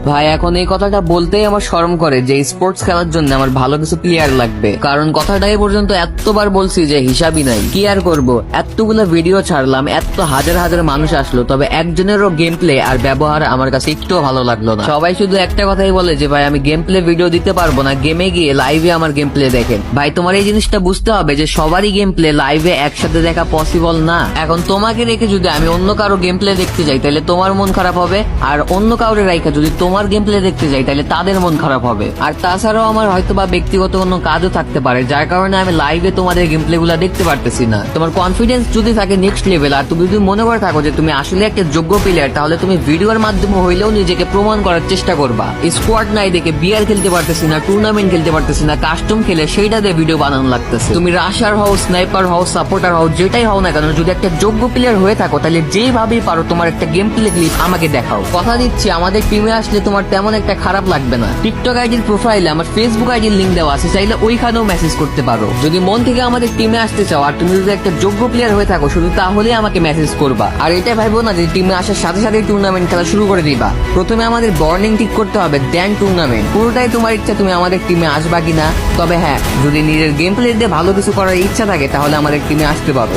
ভাই এখন এই কথাটা বলতেই আমার শরম করে যে স্পোর্টস খেলার জন্য আমার ভালো কিছু প্লেয়ার লাগবে, কারণ কথাটা এই পর্যন্ত এতবার বলছি যে হিসাবই নাই। কি আর করবো, এতগুলো ভিডিও ছাড়লাম, এত হাজার হাজার মানুষ আসলো, তবে একজনেরও গেম প্লে আর ব্যবহার আমার কাছে একটুও ভালো লাগলো না। সবাই শুধু একটা কথাই বলে যে ভাই আমি গেম প্লে ভিডিও দিতে পারবো না, গেমে গিয়ে লাইভে আমার গেম প্লে দেখেন। ভাই তোমার এই জিনিসটা বুঝতে হবে যে সবারই গেম প্লে লাইভে একসাথে দেখা পসিবল না। এখন তোমাকে রেখে যদি আমি অন্য কারো গেম প্লে দেখতে যাই তাহলে তোমার মন খারাপ হবে, আর অন্য কাউরে রাইখা যদি তোমার গেম প্লে দেখতে যাই তাহলে তাদের মন খারাপ হবে। আর তাছাড়াও আমার হয়তো বা ব্যক্তিগত কোনো কাজও থাকতে পারে যার কারণে আমি লাইভে তোমাদের গেম প্লে গুলা দেখতে পারতেছি না। তোমার কনফিডেন্স যদি থাকে নেক্সট লেভেল, আর তুমি যদি মনে করে থাকো যে তুমি আসলে একটা যোগ্য প্লেয়ার, তাহলে তুমি ভিডিওর মাধ্যমে হইলেও নিজেকে প্রমাণ করার চেষ্টা করবা। স্কোয়াড নাই দেখে বিআর খেলতে পারতেছি না, টুর্নামেন্ট খেলতে পারতেছি না, কাস্টম খেলে সেইটা দিয়ে ভিডিও বানানো লাগতেছে। তুমি রাশার হও, স্নাইপার হও, সাপোর্টার হও, যেটাই হও না কেন, যদি একটা যোগ্য প্লেয়ার হয়ে থাকো তাহলে যেভাবেই পারো তোমার একটা গেম প্লে ক্লিপ আমাকে দেখাও। কথা দিচ্ছি আমাদের টিমে আসলে তোমার তেমন একটা খারাপ লাগবে না। টিকটক আইডির প্রোফাইলে আমার ফেসবুক আইডির লিঙ্ক দেওয়া আছে, চাইলে ওইখানেও মেসেজ করতে পারো। যদি মন থেকে আমাদের টিমে আসতে চাও আর তুমি যদি একটা যোগ্য প্লেয়ার হয়ে থাকো শুধু তাহলেই আমাকে মেসেজ করবা। আর এটা ভাববো না যে টিমে আসার সাথে সাথে টুর্নামেন্ট খেলা শুরু করে দিবা। প্রথমে আমাদের বর্নিং ঠিক করতে হবে, দেন টুর্নামেন্ট। পুরোটাই তোমার ইচ্ছা তুমি আমাদের টিমে আসবা কিনা। তবে হ্যাঁ, যদি নিজের গেম প্লে দিয়ে ভালো কিছু করার ইচ্ছা থাকে তাহলে আমাদের টিমে আসতে পারো।